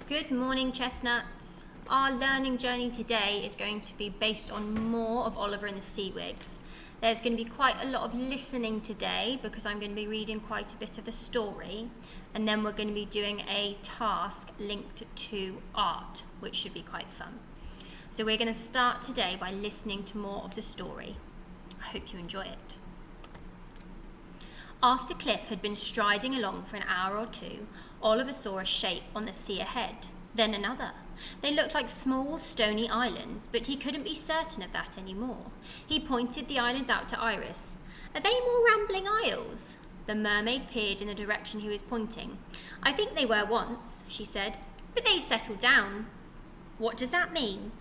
Good morning, chestnuts. Our learning journey today is going to be based on more of Oliver and the Seawigs. There's going to be quite a lot of listening today because I'm going to be reading quite a bit of the story, and then we're going to be doing a task linked to art, which should be quite fun. So we're going to start today by listening to more of the story. I hope you enjoy it. After Cliff had been striding along for an hour or two, Oliver saw a shape on the sea ahead, then another. They looked like small, stony islands, but he couldn't be certain of that anymore. He pointed the islands out to Iris. "Are they more rambling isles?" The mermaid peered in the direction he was pointing. "I think they were once," she said, "but they've settled down." "What does that mean?"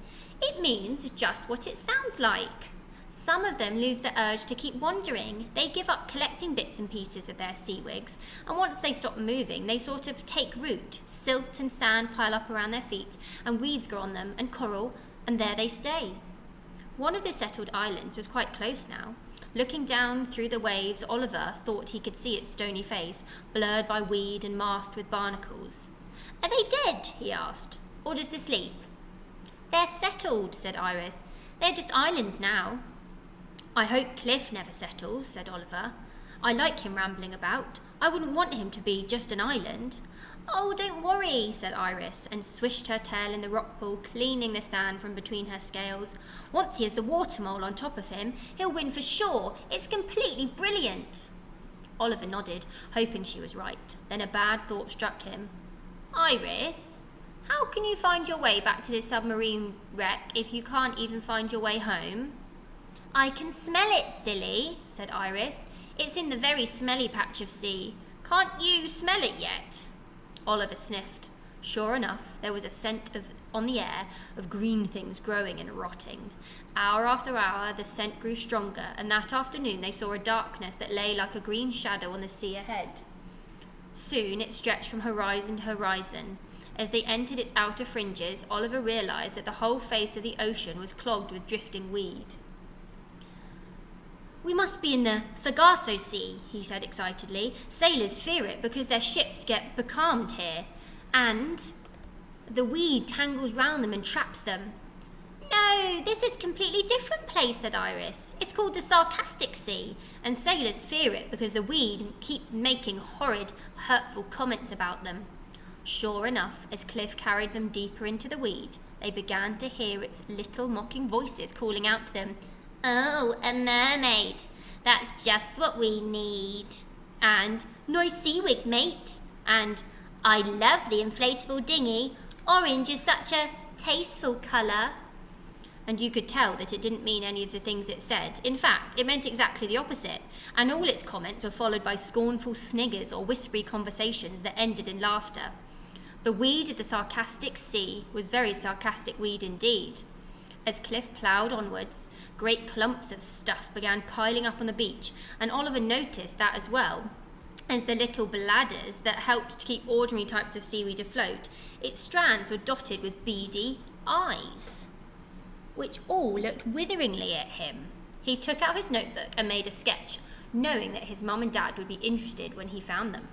"It means just what it sounds like. Some of them lose the urge to keep wandering. They give up collecting bits and pieces of their seawigs, and once they stop moving, they sort of take root. Silt and sand pile up around their feet, and weeds grow on them, and coral, and there they stay." One of the settled islands was quite close now. Looking down through the waves, Oliver thought he could see its stony face, blurred by weed and masked with barnacles. "Are they dead?" he asked, "or just asleep?" "They're settled," said Iris. "They're just islands now." "I hope Cliff never settles," said Oliver. "I like him rambling about. I wouldn't want him to be just an island." "Oh, don't worry," said Iris, and swished her tail in the rock pool, cleaning the sand from between her scales. "Once he has the water mole on top of him, he'll win for sure. It's completely brilliant." Oliver nodded, hoping she was right. Then a bad thought struck him. "Iris, how can you find your way back to this submarine wreck if you can't even find your way home?" "I can smell it, silly," said Iris. "It's in the very smelly patch of sea. Can't you smell it yet?" Oliver sniffed. Sure enough, there was a scent on the air of green things growing and rotting. Hour after hour, the scent grew stronger, and that afternoon they saw a darkness that lay like a green shadow on the sea ahead. Soon it stretched from horizon to horizon. As they entered its outer fringes, Oliver realized that the whole face of the ocean was clogged with drifting weed. "We must be in the Sargasso Sea," he said excitedly. "Sailors fear it because their ships get becalmed here, and the weed tangles round them and traps them." "No, this is a completely different place," said Iris. "It's called the Sarcastic Sea, and sailors fear it because the weed keep making horrid, hurtful comments about them." Sure enough, as Cliff carried them deeper into the weed, they began to hear its little mocking voices calling out to them. "Oh, a mermaid. That's just what we need." And "Nice seawig, mate." And "I love the inflatable dinghy. Orange is such a tasteful colour." And you could tell that it didn't mean any of the things it said. In fact, it meant exactly the opposite, and all its comments were followed by scornful sniggers or whispery conversations that ended in laughter. The weed of the Sarcastic Sea was very sarcastic weed indeed. As Cliff ploughed onwards, great clumps of stuff began piling up on the beach, and Oliver noticed that as well. As the little bladders that helped to keep ordinary types of seaweed afloat, its strands were dotted with beady eyes, which all looked witheringly at him. He took out his notebook and made a sketch, knowing that his mum and dad would be interested when he found them.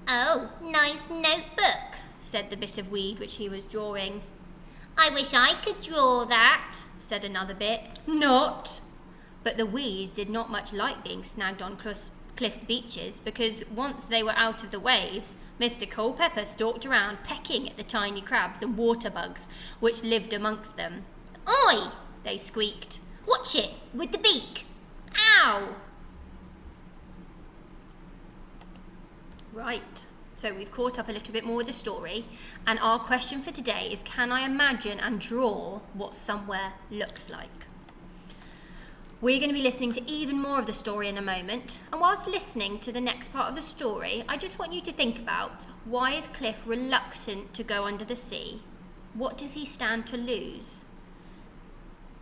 "Oh, nice notebook," said the bit of weed which he was drawing. "I wish I could draw that," said another bit. "Not." But the weeds did not much like being snagged on Cliff's beaches, because once they were out of the waves, Mr. Culpepper stalked around pecking at the tiny crabs and water bugs which lived amongst them. "Oi!" they squeaked. "Watch it, with the beak! Ow!" Right. So we've caught up a little bit more with the story, and our question for today is, can I imagine and draw what somewhere looks like? We're going to be listening to even more of the story in a moment, and whilst listening to the next part of the story, I just want you to think about, why is Cliff reluctant to go under the sea? What does he stand to lose?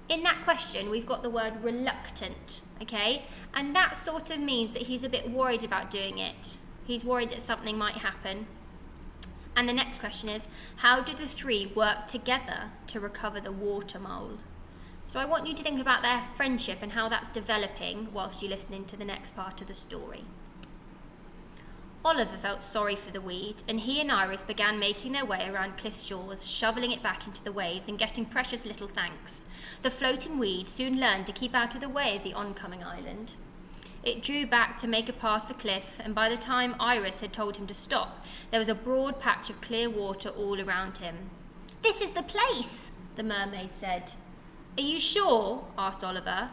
In that question, we've got the word reluctant, okay? And that sort of means that he's a bit worried about doing it. He's worried that something might happen. And the next question is, how do the three work together to recover the water mole? So I want you to think about their friendship and how that's developing whilst you're listening to the next part of the story. Oliver felt sorry for the weed, and he and Iris began making their way around Cliff's shores, shoveling it back into the waves and getting precious little thanks. The floating weed soon learned to keep out of the way of the oncoming island. It drew back to make a path for Cliff, and by the time Iris had told him to stop, there was a broad patch of clear water all around him. "This is the place," the mermaid said. "Are you sure?" asked Oliver.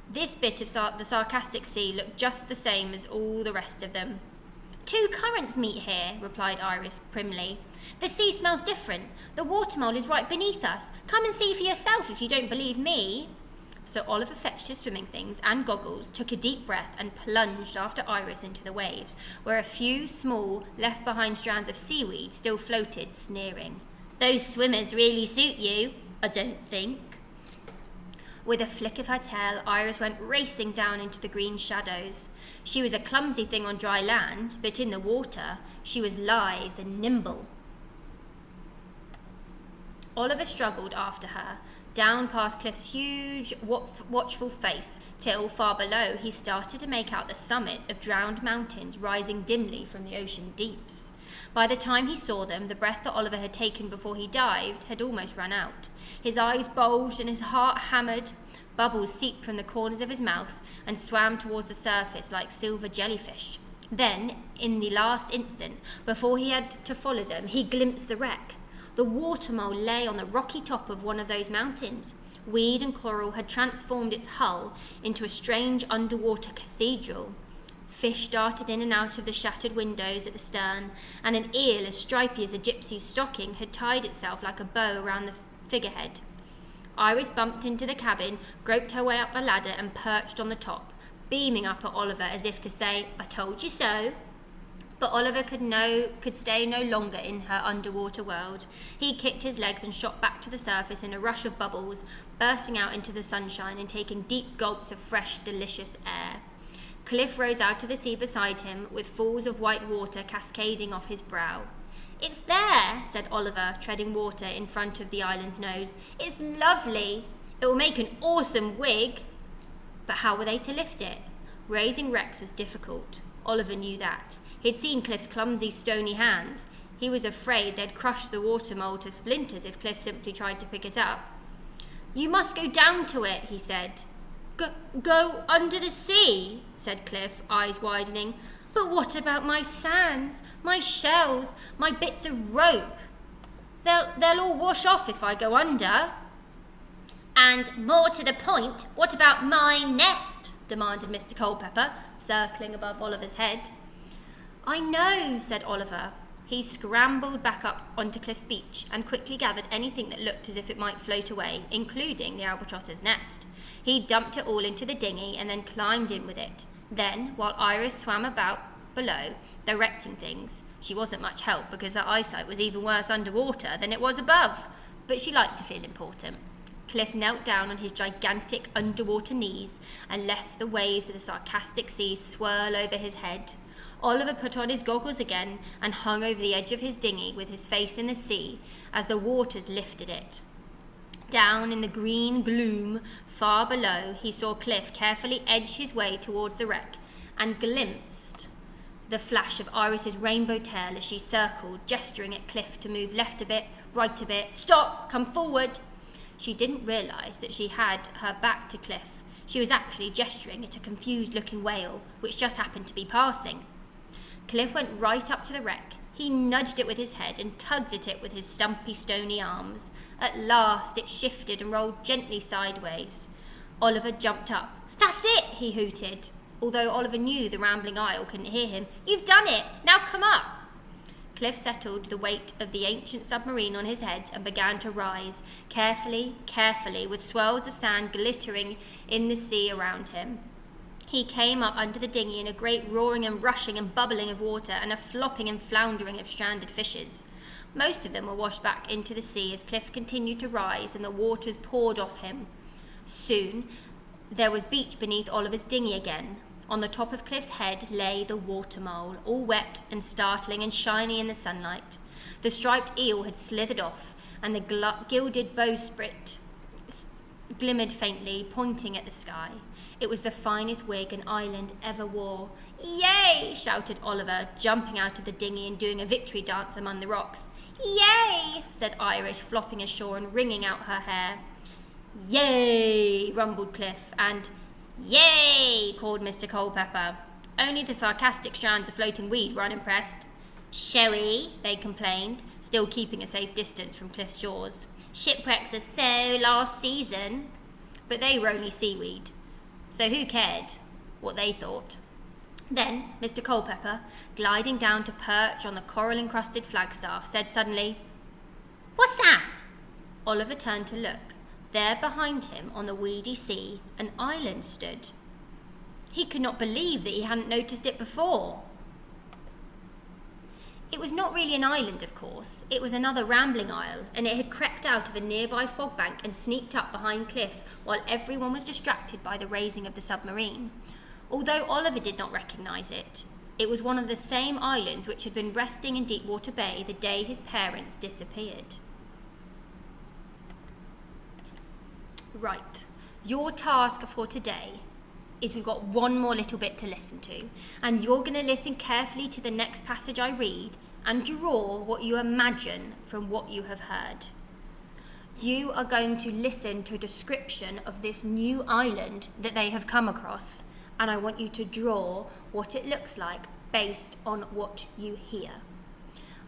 This bit of the sarcastic sea looked just the same as all the rest of them. "Two currents meet here," replied Iris primly. "The sea smells different. The water mole is right beneath us. Come and see for yourself if you don't believe me." So Oliver fetched his swimming things and goggles, took a deep breath and plunged after Iris into the waves, where a few small, left-behind strands of seaweed still floated, sneering. "Those swimmers really suit you, I don't think." With a flick of her tail, Iris went racing down into the green shadows. She was a clumsy thing on dry land, but in the water, she was lithe and nimble. Oliver struggled after her, down past Cliff's huge, watchful face, till, far below, he started to make out the summits of drowned mountains rising dimly from the ocean deeps. By the time he saw them, the breath that Oliver had taken before he dived had almost run out. His eyes bulged and his heart hammered. Bubbles seeped from the corners of his mouth and swam towards the surface like silver jellyfish. Then, in the last instant, before he had to follow them, he glimpsed the wreck. The water mole lay on the rocky top of one of those mountains. Weed and coral had transformed its hull into a strange underwater cathedral. Fish darted in and out of the shattered windows at the stern, and an eel as stripy as a gypsy's stocking had tied itself like a bow around the figurehead. Iris bumped into the cabin, groped her way up the ladder and perched on the top, beaming up at Oliver as if to say, "I told you so." But Oliver could stay no longer in her underwater world. He kicked his legs and shot back to the surface in a rush of bubbles, bursting out into the sunshine and taking deep gulps of fresh, delicious air. Cliff rose out of the sea beside him, with falls of white water cascading off his brow. "It's there," said Oliver, treading water in front of the island's nose. "It's lovely. It will make an awesome wig." But how were they to lift it? Raising Rex was difficult. Oliver knew that. He'd seen Cliff's clumsy, stony hands. He was afraid they'd crush the water mole to splinters if Cliff simply tried to pick it up. "You must go down to it," he said. Go under the sea," said Cliff, eyes widening. "But what about my sands, my shells, my bits of rope? They'll all wash off if I go under." "And more to the point, what about my nest?" demanded Mr. Culpepper, circling above Oliver's head. "I know," said Oliver. He scrambled back up onto Cliff's beach and quickly gathered anything that looked as if it might float away, including the albatross's nest. He dumped it all into the dinghy and then climbed in with it. Then, while Iris swam about below, directing things, she wasn't much help because her eyesight was even worse underwater than it was above, but she liked to feel important. Cliff knelt down on his gigantic underwater knees and left the waves of the sarcastic sea swirl over his head. Oliver put on his goggles again and hung over the edge of his dinghy with his face in the sea as the waters lifted it. Down in the green gloom far below, he saw Cliff carefully edge his way towards the wreck and glimpsed the flash of Iris's rainbow tail as she circled, gesturing at Cliff to move left a bit, right a bit. "Stop! Come forward!" She didn't realise that she had her back to Cliff. She was actually gesturing at a confused-looking whale, which just happened to be passing. Cliff went right up to the wreck. He nudged it with his head and tugged at it with his stumpy, stony arms. At last it shifted and rolled gently sideways. Oliver jumped up. "That's it!" he hooted. Although Oliver knew the rambling isle couldn't hear him. "You've done it! Now come up!" Cliff settled the weight of the ancient submarine on his head and began to rise, carefully, with swirls of sand glittering in the sea around him. He came up under the dinghy in a great roaring and rushing and bubbling of water and a flopping and floundering of stranded fishes. Most of them were washed back into the sea as Cliff continued to rise and the waters poured off him. Soon there was beach beneath Oliver's dinghy again. On the top of Cliff's head lay the water mole, all wet and startling and shiny in the sunlight. The striped eel had slithered off, and the gilded bowsprit glimmered faintly, pointing at the sky. It was the finest wig an island ever wore. "Yay!" shouted Oliver, jumping out of the dinghy and doing a victory dance among the rocks. "Yay!" said Iris, flopping ashore and wringing out her hair. "Yay!" rumbled Cliff, and "Yay!" called Mr. Culpepper. Only the sarcastic strands of floating weed were unimpressed. "Showy," they complained, still keeping a safe distance from Cliff's shores. "Shipwrecks are so last season." But they were only seaweed, so who cared what they thought? Then Mr. Culpepper, gliding down to perch on the coral-encrusted flagstaff, said suddenly, "What's that?" Oliver turned to look. There behind him on the weedy sea, an island stood. He could not believe that he hadn't noticed it before. It was not really an island, of course. It was another rambling isle, and it had crept out of a nearby fog bank and sneaked up behind Cliff while everyone was distracted by the raising of the submarine. Although Oliver did not recognise it, it was one of the same islands which had been resting in Deepwater Bay the day his parents disappeared. Right, your task for today is we've got one more little bit to listen to, and you're going to listen carefully to the next passage I read and draw what you imagine from what you have heard. You are going to listen to a description of this new island that they have come across, and I want you to draw what it looks like based on what you hear.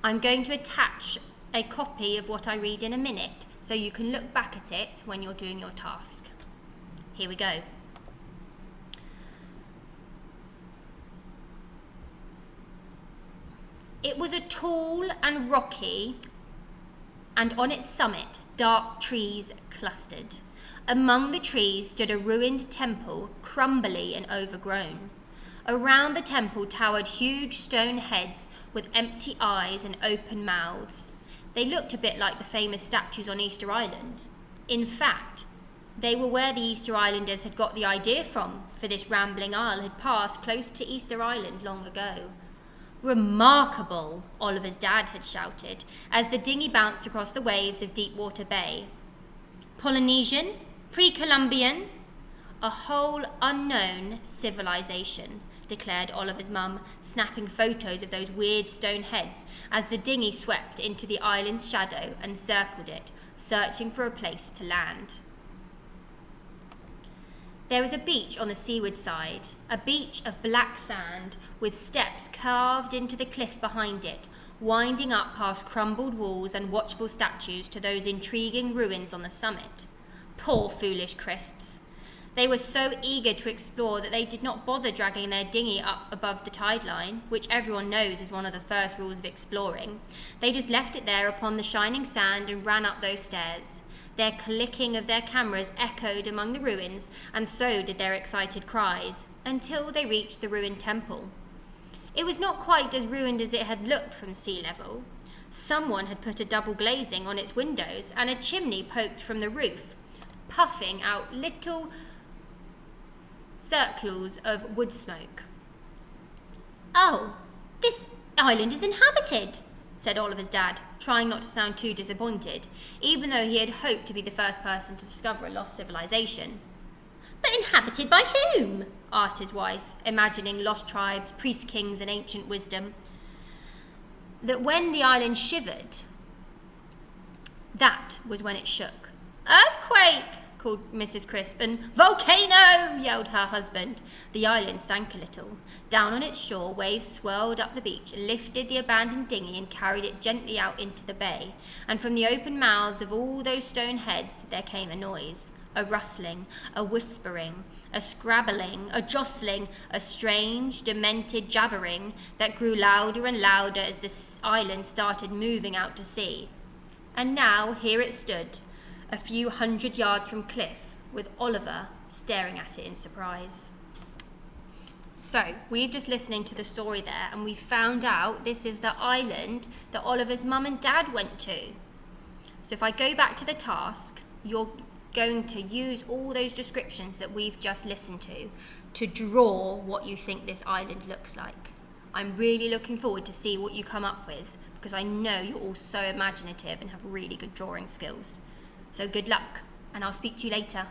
I'm going to attach a copy of what I read in a minute so you can look back at it when you're doing your task. Here we go. It was a tall and rocky, and on its summit dark trees clustered. Among the trees stood a ruined temple, crumbly and overgrown. Around the temple towered huge stone heads with empty eyes and open mouths. They looked a bit like the famous statues on Easter Island. In fact, they were where the Easter Islanders had got the idea from, for this rambling isle had passed close to Easter Island long ago. "Remarkable," Oliver's dad had shouted, as the dinghy bounced across the waves of Deepwater Bay. "Polynesian? Pre-Columbian? A whole unknown civilization," declared Oliver's mum, snapping photos of those weird stone heads as the dinghy swept into the island's shadow and circled it, searching for a place to land. There was a beach on the seaward side, a beach of black sand with steps carved into the cliff behind it, winding up past crumbled walls and watchful statues to those intriguing ruins on the summit. Poor foolish crisps. They were so eager to explore that they did not bother dragging their dinghy up above the tide line, which everyone knows is one of the first rules of exploring. They just left it there upon the shining sand and ran up those stairs. Their clicking of their cameras echoed among the ruins, and so did their excited cries, until they reached the ruined temple. It was not quite as ruined as it had looked from sea level. Someone had put a double glazing on its windows, and a chimney poked from the roof, puffing out little circles of wood smoke. "Oh, this island is inhabited," said Oliver's dad, trying not to sound too disappointed, even though he had hoped to be the first person to discover a lost civilization. "But inhabited by whom?" asked his wife, imagining lost tribes, priest kings, and ancient wisdom. That when the island shivered, that was when it shook. "Earthquake!" called Mrs. Crisp, and "Volcano!" yelled her husband. The island sank a little. Down on its shore, waves swirled up the beach, lifted the abandoned dinghy and carried it gently out into the bay. And from the open mouths of all those stone heads there came a noise, a rustling, a whispering, a scrabbling, a jostling, a strange, demented jabbering that grew louder and louder as the island started moving out to sea. And now here it stood, a few 100 yards from Cliff, with Oliver staring at it in surprise. So, we've just listening to the story there, and we found out this is the island that Oliver's mum and dad went to. So if I go back to the task, you're going to use all those descriptions that we've just listened to draw what you think this island looks like. I'm really looking forward to see what you come up with, because I know you're all so imaginative and have really good drawing skills. So good luck, and I'll speak to you later.